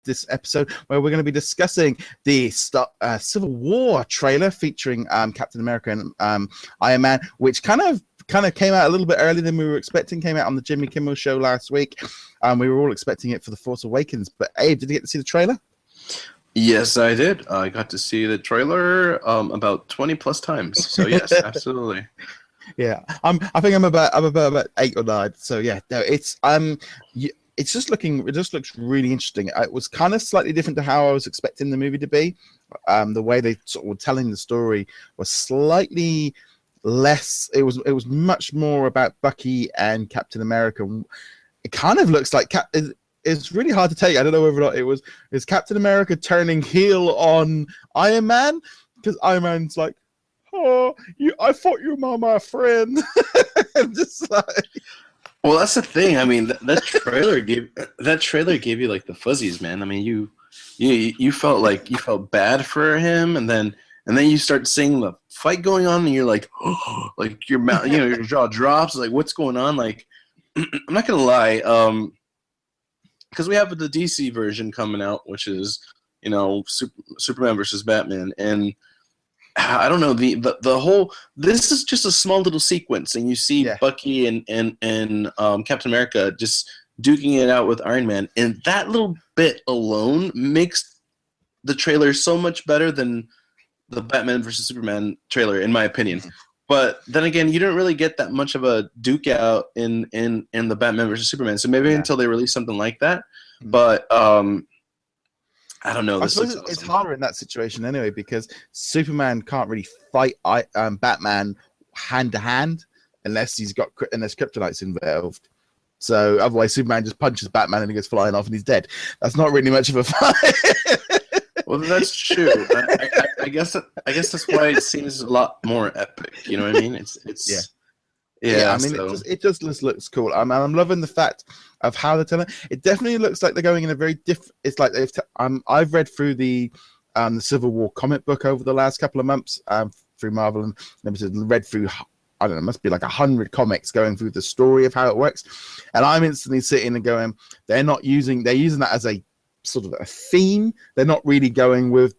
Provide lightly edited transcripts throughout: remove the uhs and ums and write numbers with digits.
this episode where we're going to be discussing the Civil War trailer featuring Captain America and Iron Man, which kind of came out a little bit earlier than we were expecting. Came out on the Jimmy Kimmel show last week. We were all expecting it for The Force Awakens. But Abe, did you get to see the trailer? Yes, I did. I got to see the trailer about 20 plus times. So yes, absolutely. Yeah, I think I'm about 8 or 9. So yeah, no, it's it just looks really interesting. It was kind of slightly different to how I was expecting the movie to be. The way they sort of were telling the story was slightly less. It was much more about Bucky and Captain America. It kind of looks like it's really hard to take. I don't know whether or not is Captain America turning heel on Iron Man, because Iron Man's like, oh, I thought you were my friend. Just like, well, that's the thing. I mean, that trailer gave you like the fuzzies, man. I mean, you felt bad for him, and then you start seeing the fight going on, and you're like, oh, like your mouth, your jaw drops. Like, what's going on? Like, I'm not gonna lie, because we have the DC version coming out, which is Superman versus Batman, and I don't know, the whole, this is just a small little sequence, and you see Bucky and Captain America just duking it out with Iron Man, and that little bit alone makes the trailer so much better than the Batman versus Superman trailer, in my opinion. Mm-hmm. But then again, you don't really get that much of a duke out in the Batman versus Superman, so maybe until they release something like that. Mm-hmm. But I don't know. I suppose it's harder in that situation anyway, because Superman can't really fight Batman hand to hand unless kryptonite's involved. So otherwise, Superman just punches Batman and he goes flying off and he's dead. That's not really much of a fight. Well, that's true. I guess that's why it seems a lot more epic. You know what I mean? Yeah. I mean, it just looks cool. I'm loving the fact of how they're telling. It definitely looks like they're going in a very different. It's like I've read through the Civil War comic book over the last couple of months through Marvel, and read through, I don't know, it must be like 100 comics going through the story of how it works, and I'm instantly sitting and going, they're using that as a sort of a theme. They're not really going with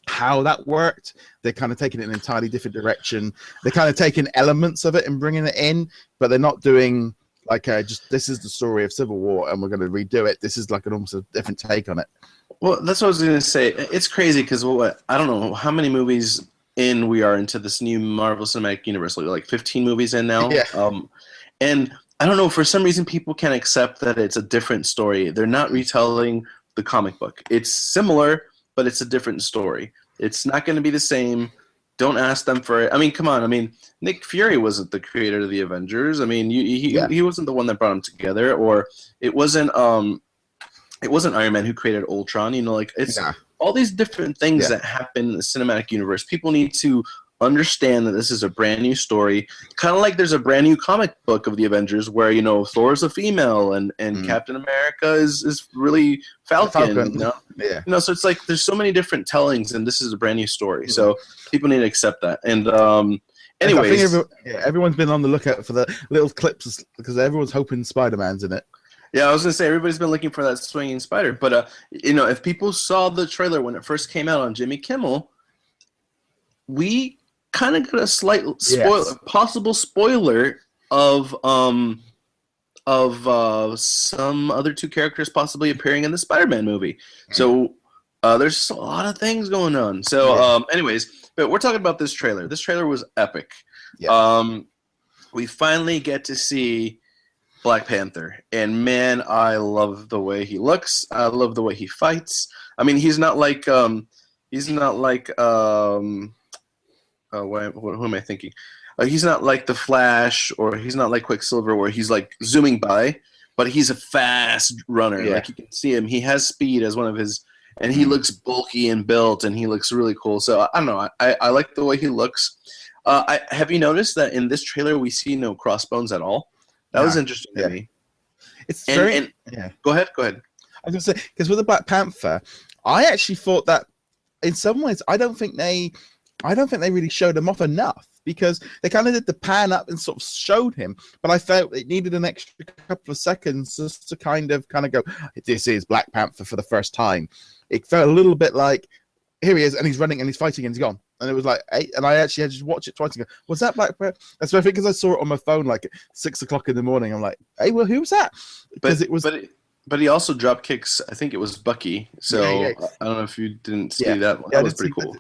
how that worked. They're kind of taking it in an entirely different direction. They're kind of taking elements of it and bringing it in, but they're not doing like just this is the story of Civil War and we're going to redo it. This is like an almost a different take on it. Well, that's what I was going to say. It's crazy because I don't know how many movies in we are into this new Marvel Cinematic Universe. Like 15 movies in now. Yeah. And I don't know, for some reason people can't accept that it's a different story. They're not retelling the comic book. It's similar, but it's a different story. It's not going to be the same. Don't ask them for it. I mean, come on. I mean, Nick Fury wasn't the creator of the Avengers. I mean, he wasn't the one that brought them together, or it wasn't Iron Man who created Ultron. It's all these different things that happen in the cinematic universe. People need to understand that this is a brand new story, kind of like there's a brand new comic book of the Avengers where Thor's a female and Captain America is really Falcon. So it's like there's so many different tellings, and this is a brand new story. So people need to accept that. And anyways, I think everyone's been on the lookout for the little clips because everyone's hoping Spider-Man's in it. Yeah, I was gonna say everybody's been looking for that swinging spider, but if people saw the trailer when it first came out on Jimmy Kimmel, we kind of got a slight possible spoiler of some other two characters possibly appearing in the Spider-Man movie. So there's a lot of things going on. So anyways, but we're talking about this trailer. This trailer was epic. Yeah. We finally get to see Black Panther, and man, I love the way he looks. I love the way he fights. I mean, he's not like who am I thinking? He's not like the Flash, or he's not like Quicksilver, where he's like zooming by, but he's a fast runner. Yeah. Like you can see him. He has speed as one of his, and he looks bulky and built, and he looks really cool. So I don't know. I like the way he looks. Have you noticed that in this trailer we see no crossbones at all? That was interesting to me. It's very. Go ahead. I was going to say, because with the Black Panther, I actually thought that in some ways I don't think they really showed him off enough, because they kind of did the pan up and sort of showed him, but I felt it needed an extra couple of seconds just to kind of go, this is Black Panther for the first time. It felt a little bit like, here he is, and he's running and he's fighting and he's gone. And it was like, hey, and I actually had to watch it twice and go, was that Black Panther? And so I think because I saw it on my phone like at 6 o'clock in the morning, I'm like, hey, well, who was that? Because it was. But he also drop kicks. I think it was Bucky. So I don't know if you didn't see that one. That was pretty cool.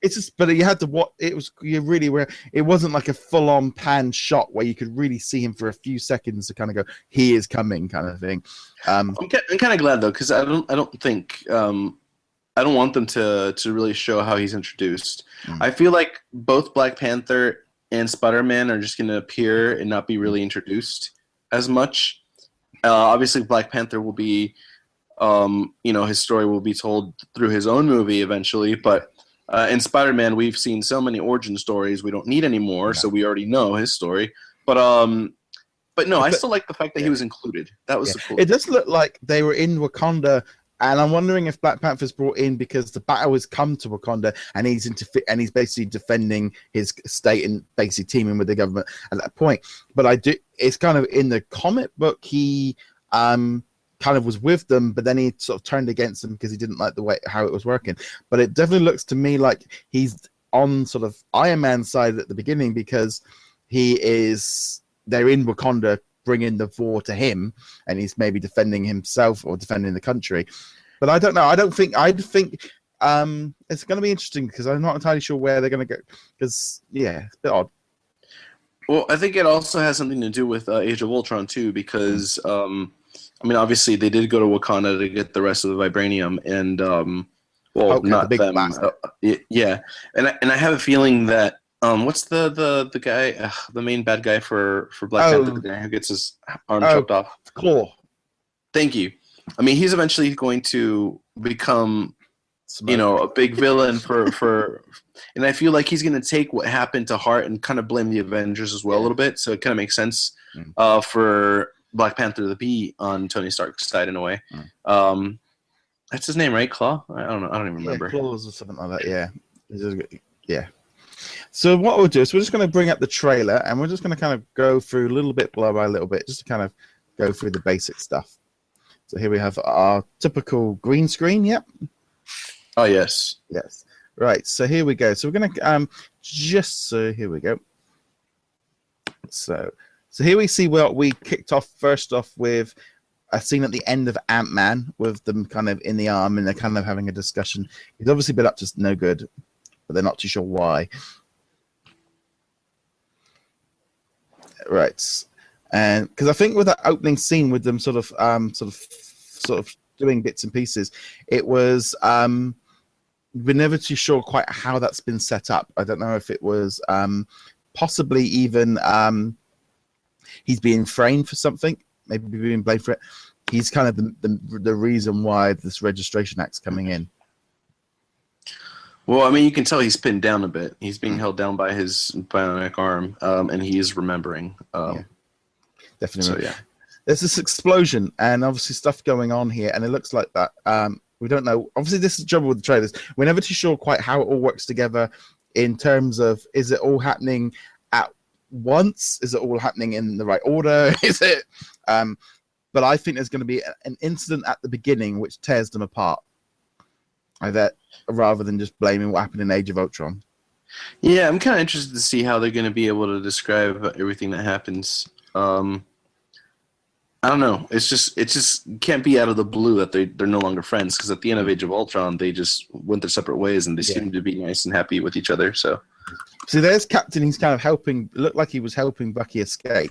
It's just, but you had to watch. It was really where it wasn't like a full-on pan shot where you could really see him for a few seconds to kind of go, he is coming, kind of thing. I'm kind of glad though, because I don't think I don't want them to really show how he's introduced. I feel like both Black Panther and Spider-Man are just going to appear and not be really introduced as much. Obviously, Black Panther will be, his story will be told through his own movie eventually. But in Spider-Man, we've seen so many origin stories we don't need anymore, so we already know his story. But no, I still like the fact that he was included. That was cool. It does look like they were in Wakanda, and I'm wondering if Black Panther's brought in because the battle has come to Wakanda, and he's basically defending his state and basically teaming with the government at that point. But it's kind of in the comic book he kind of was with them, but then he sort of turned against them because he didn't like the way how it was working. But it definitely looks to me like he's on sort of Iron Man's side at the beginning because they're in Wakanda bringing the war to him, and he's maybe defending himself or defending the country. But I don't know. I think it's going to be interesting because I'm not entirely sure where they're going to go. Because it's a bit odd. Well, I think it also has something to do with Age of Ultron too, because obviously they did go to Wakanda to get the rest of the vibranium, and not the them. Yeah, and I have a feeling that. What's the guy, the main bad guy for Black Panther, the guy who gets his arm chopped off? Claw. Thank you. I mean, he's eventually going to become, a big villain for, and I feel like he's going to take what happened to heart and kind of blame the Avengers as well a little bit. So it kind of makes sense for Black Panther to be on Tony Stark's side in a way. That's his name, right? Claw? I don't know. I don't even remember. Claws or something like that. Yeah. Yeah. So what we'll do is we're just going to bring up the trailer, and we're just going to kind of go through a little bit by a little bit, just to kind of go through the basic stuff. So here we have our typical green screen. Yep. Oh, yes. Yes. Right. So here we go. So we're going to here we go. So here we see what we kicked off first off with a scene at the end of Ant-Man with them kind of in the arm, and they're kind of having a discussion. He's obviously been up to no good, but they're not too sure why. Right. And because I think with that opening scene with them sort of doing bits and pieces, it was we're never too sure quite how that's been set up. I don't know if it was possibly even he's being framed for something, maybe being blamed for it. He's kind of the reason why this registration act's coming in. Well, I mean, you can tell he's pinned down a bit. He's being held down by his bionic arm, and he is remembering. Definitely. So, yeah. There's this explosion, and obviously stuff going on here, and it looks like that. We don't know. Obviously, this is the trouble with the trailers. We're never too sure quite how it all works together in terms of, is it all happening at once? Is it all happening in the right order? Is it? But I think there's going to be an incident at the beginning which tears them apart. Rather than just blaming what happened in Age of Ultron. Yeah, I'm kind of interested to see how they're going to be able to describe everything that happens. I don't know. It just can't be out of the blue that they're no longer friends, because at the end of Age of Ultron, they just went their separate ways, and they seemed to be nice and happy with each other. So, see, there's Captain. He's kind of helping. Looked like he was helping Bucky escape.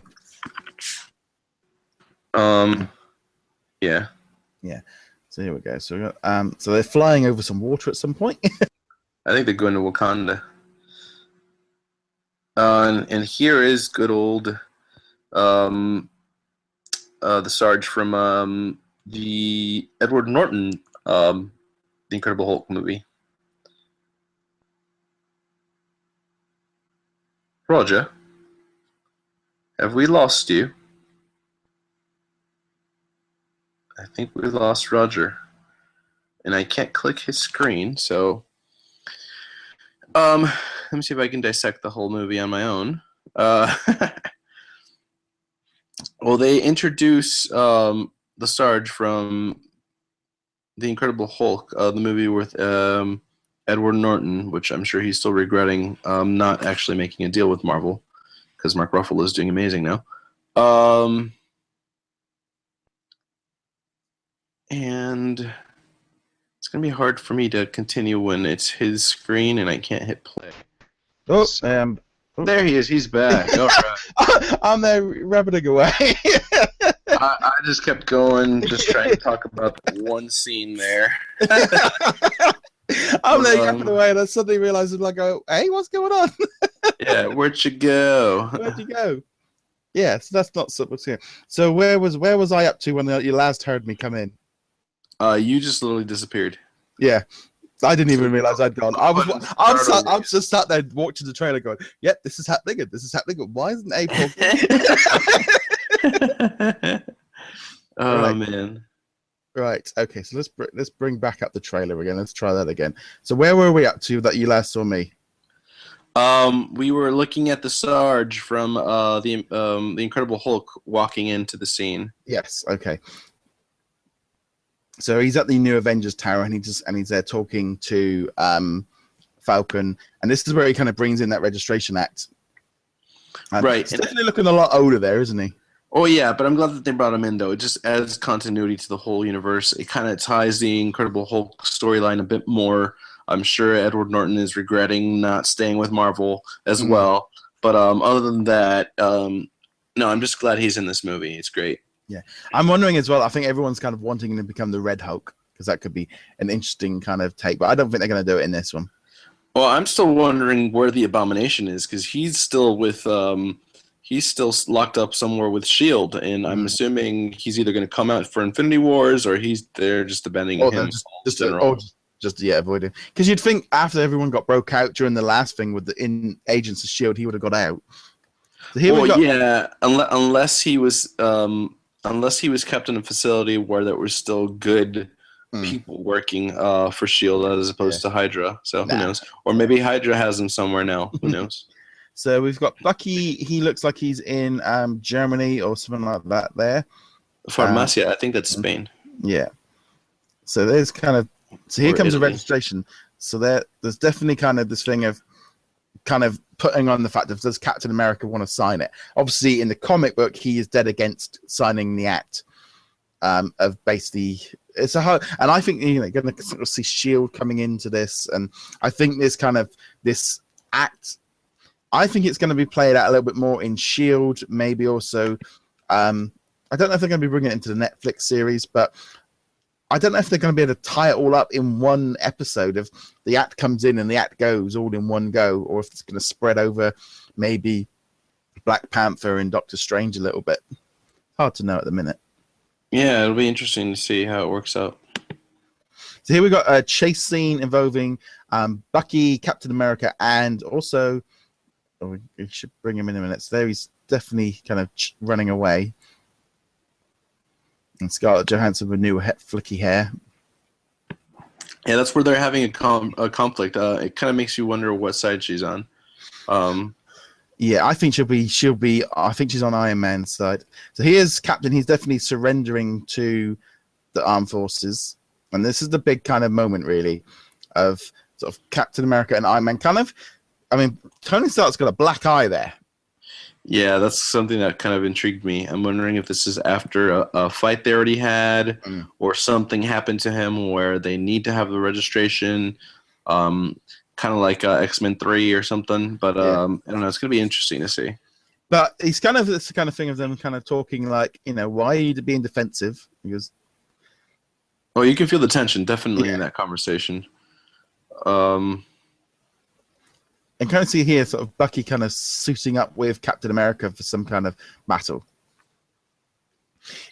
Yeah. Yeah. So here we go. So so they're flying over some water at some point. I think they're going to Wakanda. And here is good old the Sarge from the Edward Norton The Incredible Hulk movie. Roger, have we lost you? I think we lost Roger. And I can't click his screen, so let me see if I can dissect the whole movie on my own. Well, they introduce the Sarge from The Incredible Hulk, the movie with Edward Norton, which I'm sure he's still regretting not actually making a deal with Marvel, because Mark Ruffalo is doing amazing now. And it's going to be hard for me to continue when it's his screen and I can't hit play. Oh, there he is. He's back. All right. I'm there rabbiting away. I just kept going, just trying to talk about one scene there. I'm there yapping away, and I suddenly realized, like, oh, hey, what's going on? Yeah, where'd you go? Where'd you go? Yeah, so that's not so much here. So where was I up to when you last heard me come in? You just literally disappeared. Yeah. I didn't even realize I'd gone. I'm just sat there watching the trailer going, yep, this is happening, and this is happening. Why isn't April? Oh, right. Man. Right. Okay, so let's bring back up the trailer again. Let's try that again. So where were we up to that you last saw me? We were looking at the Sarge from the Incredible Hulk walking into the scene. Yes. Okay. So he's at the New Avengers Tower, and he's there talking to Falcon, and this is where he kind of brings in that registration act. And right. He's definitely looking a lot older there, isn't he? Oh yeah, but I'm glad that they brought him in though. It just adds continuity to the whole universe. It kind of ties the Incredible Hulk storyline a bit more. I'm sure Edward Norton is regretting not staying with Marvel as well. But other than that, no, I'm just glad he's in this movie. It's great. Yeah, I'm wondering as well. I think everyone's kind of wanting him to become the Red Hulk, because that could be an interesting kind of take. But I don't think they're going to do it in this one. Well, I'm still wondering where the Abomination is, because he's still with he's still locked up somewhere with S.H.I.E.L.D., and I'm assuming he's either going to come out for Infinity Wars or they're just abandoning him. Just avoid him. Because you'd think after everyone got broke out during the last thing with the Agents of S.H.I.E.L.D., he would have got out. So yeah, unless he was kept in a facility where there were still good people working for S.H.I.E.L.D. as opposed to Hydra. So who knows? Or maybe Hydra has him somewhere now. Who knows? So we've got Bucky. He looks like he's in Germany or something like that there. Farmacia, I think that's Spain. Yeah. So there's kind of... So here comes the registration. So there's definitely kind of this thing of kind of putting on the fact that does Captain America want to sign it? Obviously, in the comic book, he is dead against signing the act of basically... It's a hard... And I think, you're going to sort of see S.H.I.E.L.D. coming into this. And I think this act... I think it's going to be played out a little bit more in S.H.I.E.L.D., maybe also... I don't know if they're going to be bringing it into the Netflix series, but I don't know if they're going to be able to tie it all up in one episode of the act comes in and the act goes all in one go, or if it's going to spread over maybe Black Panther and Doctor Strange a little bit. Hard to know at the minute. Yeah, it'll be interesting to see how it works out. So here we got a chase scene involving Bucky, Captain America, and also... we should bring him in a minute. So there he's definitely kind of running away. And Scarlett Johansson with new flicky hair. Yeah, that's where they're having a conflict. It kind of makes you wonder what side she's on. Yeah, I think she'll be. I think she's on Iron Man's side. So he is Captain. He's definitely surrendering to the armed forces, and this is the big kind of moment, really, of sort of Captain America and Iron Man. Kind of. I mean, Tony Stark's got a black eye there. Yeah, that's something that kind of intrigued me. I'm wondering if this is after a fight they already had, or something happened to him where they need to have the registration, kind of like X-Men 3 or something. But I don't know. It's going to be interesting to see. But it's kind of this kind of thing of them kind of talking like, why are you being defensive? Because, well, you can feel the tension definitely in that conversation. And kind of see here sort of Bucky kind of suiting up with Captain America for some kind of battle.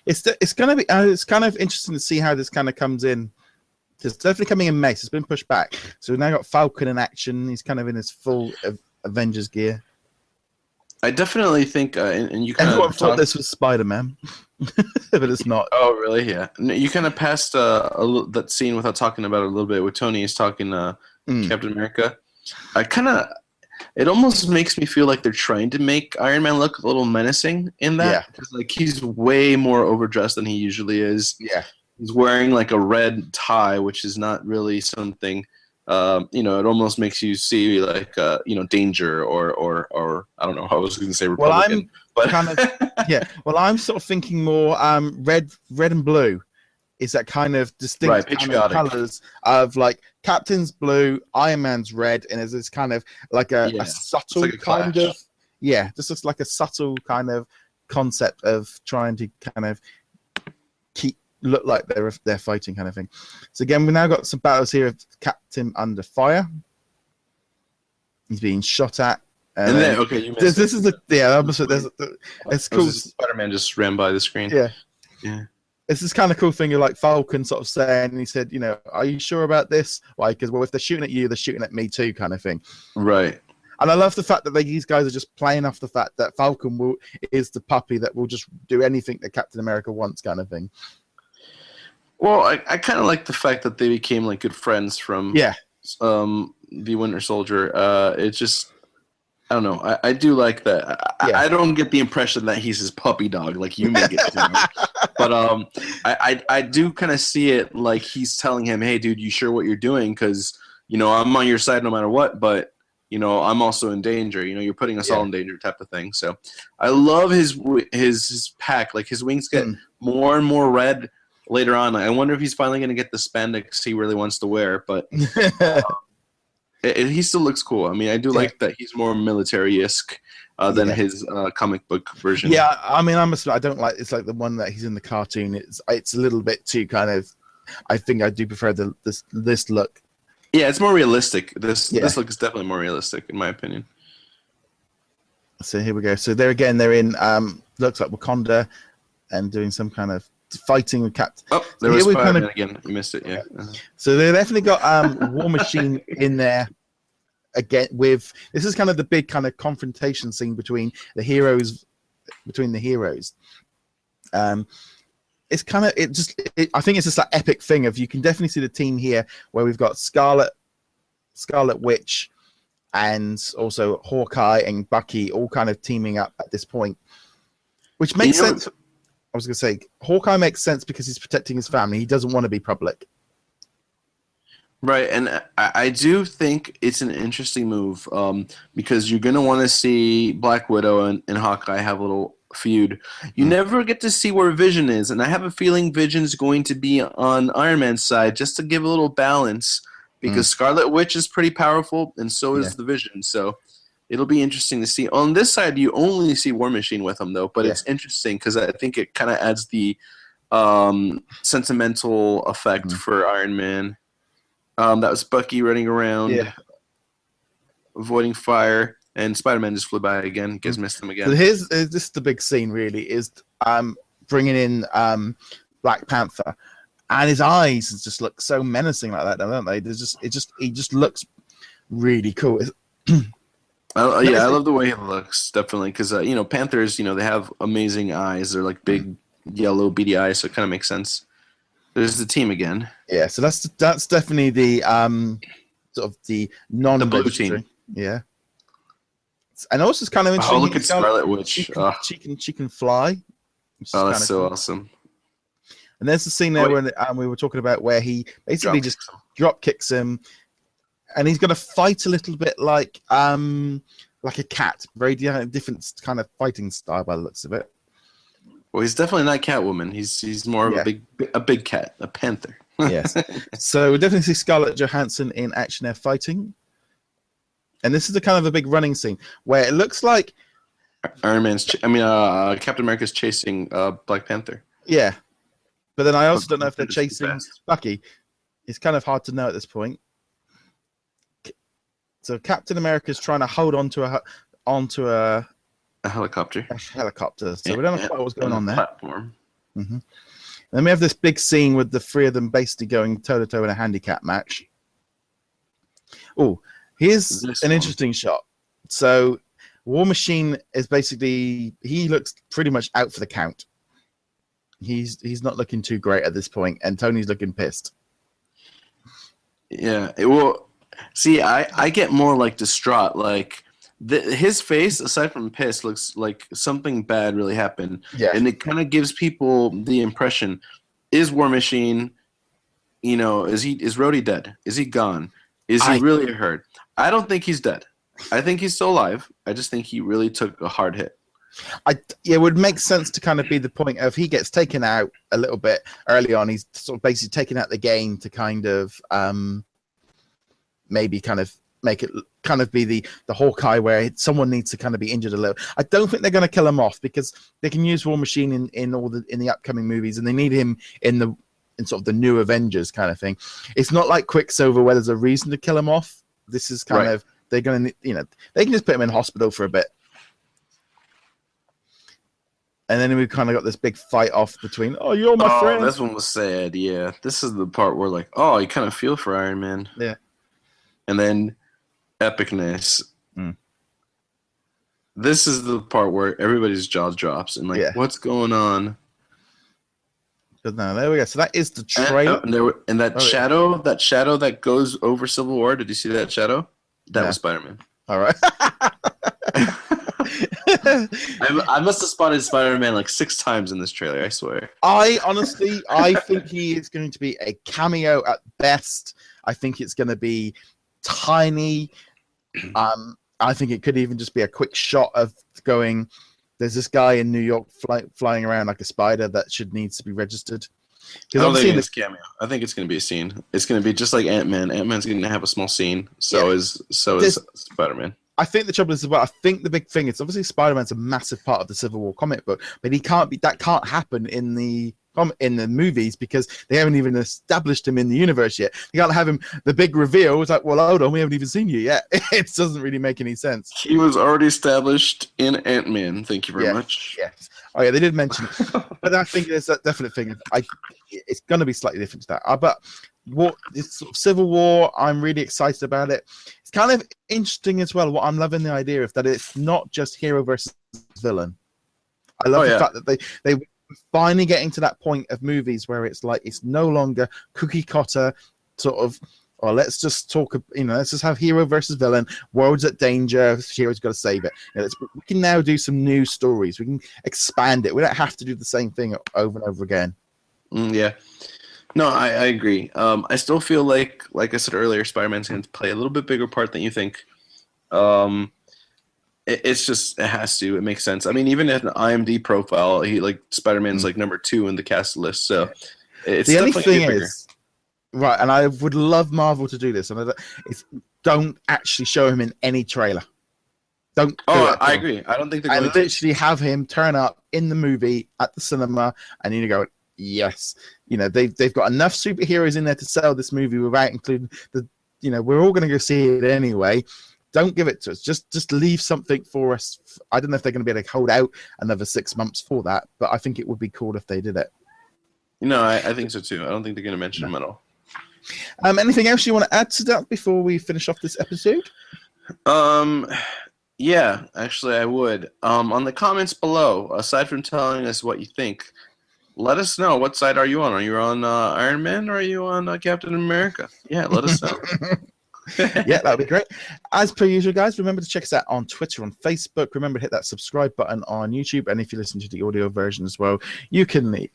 It's going to be it's kind of interesting to see how this kind of comes in. It's definitely coming in May. It's been pushed back. So we've now got Falcon in action. He's kind of in his full Avengers gear. I definitely think, and you kind of thought this was Spider-Man, but it's not. Oh, really? Yeah. You kind of passed that scene without talking about it a little bit. Where Tony is talking Captain America. It almost makes me feel like they're trying to make Iron Man look a little menacing in that. Because like he's way more overdressed than he usually is. Yeah. He's wearing like a red tie, which is not really something. It almost makes you see like danger or I don't know. I was going to say Republican. Well, I'm sort of thinking more red and blue. Is that kind of distinct kind of colors of like Captain's blue, Iron Man's red, and it's this kind of like a subtle like kind of just looks like a subtle kind of concept of trying to kind of look like they're fighting kind of thing. So again, we've now got some battles here of Captain under fire. He's being shot at. And then, okay, you missed this is it's cool. Spider-Man just ran by the screen. Yeah. It's this kind of cool thing of like Falcon sort of saying, and he said, are you sure about this? Why? Because if they're shooting at you, they're shooting at me too, kind of thing. Right. And I love the fact that these guys are just playing off the fact that Falcon is the puppy that will just do anything that Captain America wants, kind of thing. Well, I kind of like the fact that they became like good friends from the Winter Soldier. It's just, I don't know. I do like that. I don't get the impression that he's his puppy dog like you make it to him. But I do kind of see it like he's telling him, hey, dude, you sure what you're doing? Because, I'm on your side no matter what, but, I'm also in danger. You're putting us all in danger type of thing. So I love his pack. Like his wings get more and more red later on. I wonder if he's finally going to get the spandex he really wants to wear. But he still looks cool. I mean, I do like that he's more military-esque than his comic book version. Yeah, I mean, I don't like. It's like the one that he's in the cartoon. It's a little bit too kind of. I think I do prefer this look. Yeah, it's more realistic. This look is definitely more realistic in my opinion. So here we go. So they're in looks like Wakanda, and doing some kind of fighting with Captain. Oh, there was Spider-Man again. You missed it, yeah. So they definitely got War Machine in there again. This is kind of the big kind of confrontation scene between the heroes. It's kind of I think it's just that epic thing of you can definitely see the team here where we've got Scarlet Witch, and also Hawkeye and Bucky all kind of teaming up at this point, which makes sense. I was going to say, Hawkeye makes sense because he's protecting his family. He doesn't want to be public. Right, and I do think it's an interesting move because you're going to want to see Black Widow and Hawkeye have a little feud. You never get to see where Vision is, and I have a feeling Vision's going to be on Iron Man's side just to give a little balance because Scarlet Witch is pretty powerful, and so is the Vision, so it'll be interesting to see. On this side, you only see War Machine with him, though, but it's interesting because I think it kind of adds the sentimental effect for Iron Man. That was Bucky running around, avoiding fire, and Spider-Man just flew by again. You guys missed him again. So this is the big scene, really, is bringing in Black Panther. And his eyes just look so menacing like that, don't they? He just looks really cool. I love the way he looks, definitely, because Panthers, they have amazing eyes. They're like big, yellow, beady eyes, so it kind of makes sense. There's the team again. Yeah, so that's definitely the sort of the blue team. Yeah, and also it's kind of interesting. Oh, look at Scarlet Witch. She can fly. Oh, that's so awesome. And there's the scene there when we were talking about where he basically just drop kicks him. And he's going to fight a little bit like a cat, very different kind of fighting style by the looks of it. Well, he's definitely not Catwoman. He's more of a big cat, a panther. Yes. So we definitely see Scarlett Johansson in action there fighting, and this is a kind of a big running scene where it looks like Captain America's chasing Black Panther. Yeah, but then I also don't know if they're chasing Bucky. It's kind of hard to know at this point. So Captain America's trying to hold onto a helicopter. So we don't know quite what's going on there. Platform. Mm-hmm. Then we have this big scene with the three of them basically going toe-to-toe in a handicap match. Oh, here's an interesting shot. So War Machine is basically, he looks pretty much out for the count. He's not looking too great at this point, and Tony's looking pissed. Yeah, see, I get more like distraught. Like his face, aside from piss, looks like something bad really happened. Yeah. And it kind of gives people the impression: is War Machine, is Rhodey dead? Is he gone? Is he really hurt? I don't think he's dead. I think he's still alive. I just think he really took a hard hit. It would make sense to kind of be the point of he gets taken out a little bit early on. He's sort of basically taken out the game to kind of maybe kind of make it kind of be the Hawkeye where someone needs to kind of be injured a little. I don't think they're going to kill him off because they can use War Machine in the upcoming movies, and they need him in sort of the new Avengers kind of thing. It's not like Quicksilver where there's a reason to kill him off. This is kind of they're going to they can just put him in hospital for a bit. And then we've kind of got this big fight off between, you're my friend. This one was sad, yeah. This is the part where, like, you kind of feel for Iron Man. Yeah. And then epicness. This is the part where everybody's jaw drops and, like, what's going on? But no, there we go. So that is the trailer. And that shadow that goes over Civil War, did you see that shadow? That was Spider-Man. All right. I must have spotted Spider-Man like 6 times in this trailer, I swear. I think he is going to be a cameo at best. I think it's going to be tiny. I think it could even just be a quick shot of going, there's this guy in New York flying around like a spider that needs to be registered. I don't think it's cameo. I think it's going to be a scene. It's going to be just like Ant-Man. Ant-Man's going to have a small scene. So is Spider-Man. I think the trouble is as well. I think the big thing is obviously Spider-Man's a massive part of the Civil War comic book, but that can't happen in the movies because they haven't even established him in the universe yet. You can't have him the big reveal. It's like, well, hold on, we haven't even seen you yet. It doesn't really make any sense. He was already established in Ant-Man. Thank you very much. Yes. Oh yeah, they did mention it. But I think there's that definite thing. It's going to be slightly different to that. But this sort of Civil War, I'm really excited about it. It's kind of interesting as well. What I'm loving the idea of that it's not just hero versus villain. I love the fact that they finally getting to that point of movies where it's like it's no longer cookie cutter sort of. Or let's just talk. Let's just have hero versus villain. World's at danger. Hero's got to save it. We can now do some new stories. We can expand it. We don't have to do the same thing over and over again. Yeah. No, I agree. I still feel like I said earlier, Spider-Man's going to play a little bit bigger part than you think. It's just, it has to. It makes sense. I mean, even at an IMDb profile, Spider-Man's like number 2 in the cast list. So it's the only thing is, right, and I would love Marvel to do this, and don't actually show him in any trailer. Don't. I agree. I don't think they're going to literally have him turn up in the movie at the cinema, and you go, yes. They've got enough superheroes in there to sell this movie without including we're all going to go see it anyway. Don't give it to us. Just leave something for us. I don't know if they're going to be able to hold out another 6 months for that, but I think it would be cool if they did it. I think so too. I don't think they're going to mention him at all. Anything else you want to add to that before we finish off this episode? Yeah, actually I would. On the comments below, aside from telling us what you think, let us know. What side are you on? Are you on Iron Man or are you on Captain America? Yeah, let us know. Yeah, that would be great. As per usual, guys, remember to check us out on Twitter, on Facebook. Remember to hit that subscribe button on YouTube. And if you listen to the audio version as well, you can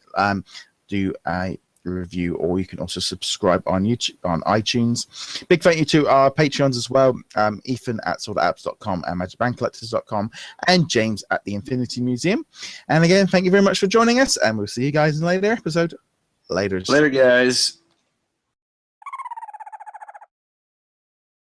do a review, or you can also subscribe on YouTube, on iTunes. Big thank you to our Patreons as well, Ethan at sortapps.com and magicbandcollectors.com, and James at the Infinity Museum. And again, thank you very much for joining us, and we'll see you guys in a later episode. Later, guys.